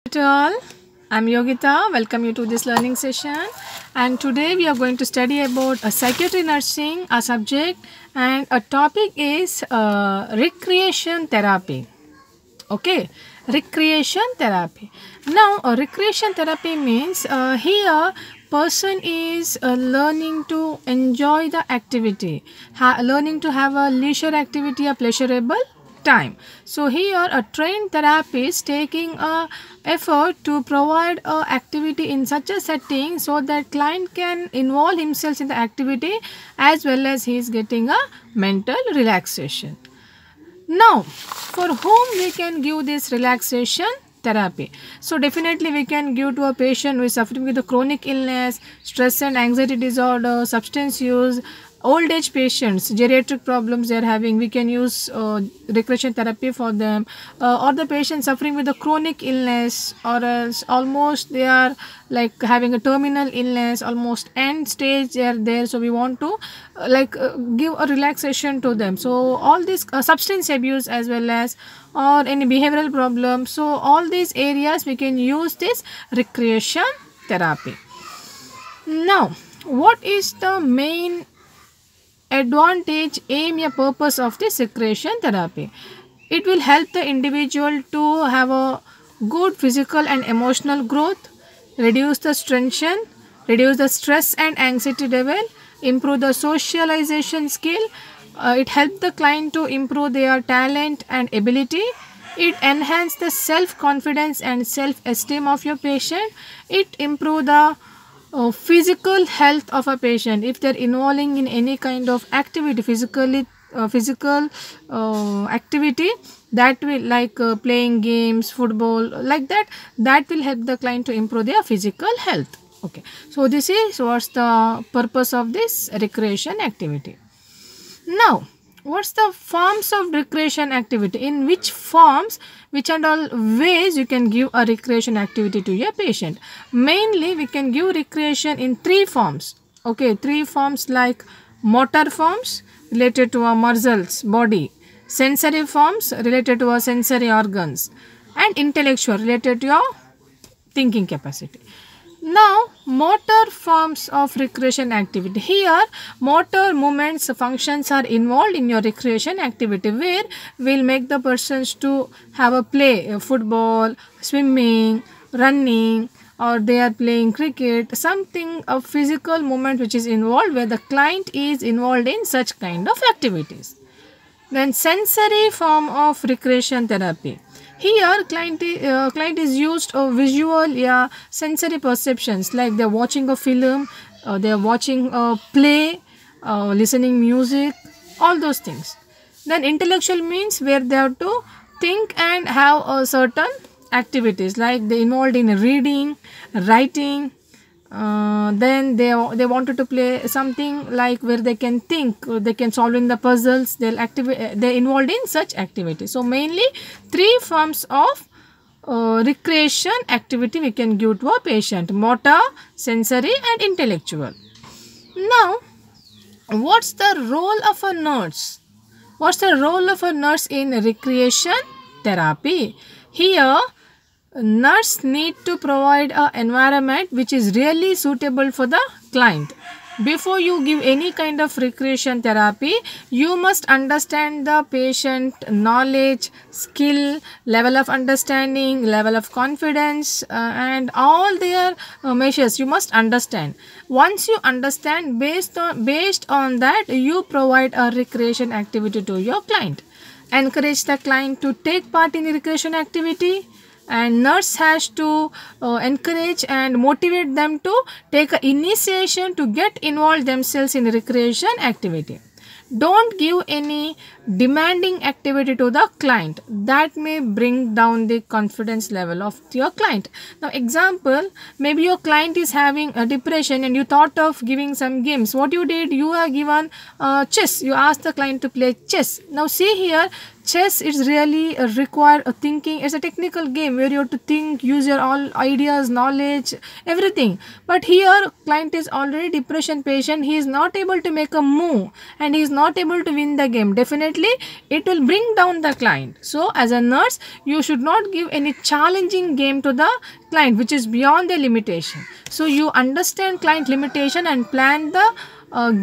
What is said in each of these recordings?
To all, I'm Yogita. Welcome you to this learning session. And today we are going to study about a psychiatry nursing, a subject, and a topic is recreation therapy. Okay, recreation therapy. Now, recreation therapy means here person is learning to enjoy the activity, learning to have a leisure activity, a pleasurable time. So here a trained therapist taking a effort to provide a activity in such a setting so that client can involve himself in the activity as well as he is getting a mental relaxation. Now, for whom we can give this relaxation therapy? So, definitely we can give to a patient who is suffering with a chronic illness, stress and anxiety disorder, substance use, old age patients, geriatric problems they are having. We can use recreation therapy for them, or the patient suffering with a chronic illness, or else almost they are like having a terminal illness, almost end stage they are there. So we want to give a relaxation to them. So all this substance abuse as well as or any behavioral problem. So all these areas we can use this recreation therapy. Now, what is the main advantage, aim, or purpose of this recreation therapy? It will help the individual to have a good physical and emotional growth, reduce the tension, reduce the stress and anxiety level, improve the socialization skill. It helps the client to improve their talent and ability. It enhance the self confidence and self esteem of your patient. It improve the physical health of a patient if they're involving in any kind of activity, physical activity that will playing games, football, like that will help the client to improve their physical health. Okay, so this is what's the purpose of this recreation activity. Now, what's the forms of recreation activity? In which forms, which and all ways you can give a recreation activity to your patient? Mainly, we can give recreation in three forms. Okay, three forms like motor forms related to our muscles, body, sensory forms related to our sensory organs, and intellectual related to your thinking capacity. Now, motor forms of recreation activity. Here, motor movements functions are involved in your recreation activity where we'll make the persons to have a play, football, swimming, running, or they are playing cricket, something of physical movement which is involved where the client is involved in such kind of activities. Then sensory form of recreation therapy. Here, client is used of visual, sensory perceptions like they are watching a film, they are watching a play, listening music, all those things. Then intellectual means where they have to think and have a certain activities like they involved in reading, writing. Then they wanted to play something like where they can think, they can solve in the puzzles, they're involved in such activities. So mainly three forms of recreation activity we can give to a patient: motor, sensory, and intellectual. Now, what's the role of a nurse? What's the role of a nurse in recreation therapy? Here, nurse need to provide an environment which is really suitable for the client. Before you give any kind of recreation therapy, you must understand the patient knowledge, skill, level of understanding, level of confidence, and all their measures you must understand. Once you understand, based on that, you provide a recreation activity to your client. Encourage the client to take part in the recreation activity, and nurse has to encourage and motivate them to take an initiation to get involved themselves in recreation activity. Don't give any demanding activity to the client. That may bring down the confidence level of your client. Now, example, maybe your client is having a depression and you thought of giving some games. What you did, you are given chess. You asked the client to play chess. Now, see here, Chess is really require a thinking. It's a technical game where you have to think, use your all ideas, knowledge, everything. But here client is already depression patient, he is not able to make a move and he is not able to win the game. Definitely it will bring down the client. So as a nurse, you should not give any challenging game to the client which is beyond their limitation. So you understand client limitation and plan the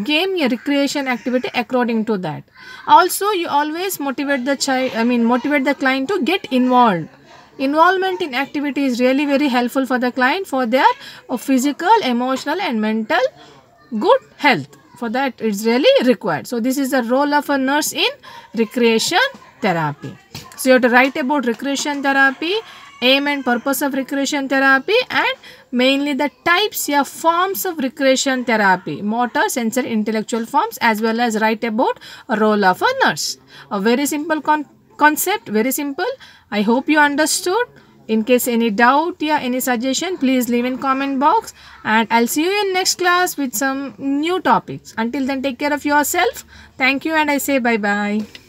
game your recreation activity according to that. Also you always motivate the motivate the client to get involved. Involvement in activity is really very helpful for the client for their physical, emotional and mental good health. For that it's really required. So this is the role of a nurse in recreation therapy. So you have to write about recreation therapy, aim and purpose of recreation therapy, and mainly the types or forms of recreation therapy, motor, sensory, intellectual forms, as well as write about a role of a nurse. A very simple concept, very simple. I hope you understood. In case any doubt or any suggestion, please leave in comment box, and I'll see you in next class with some new topics. Until then, take care of yourself. Thank you and I say bye bye.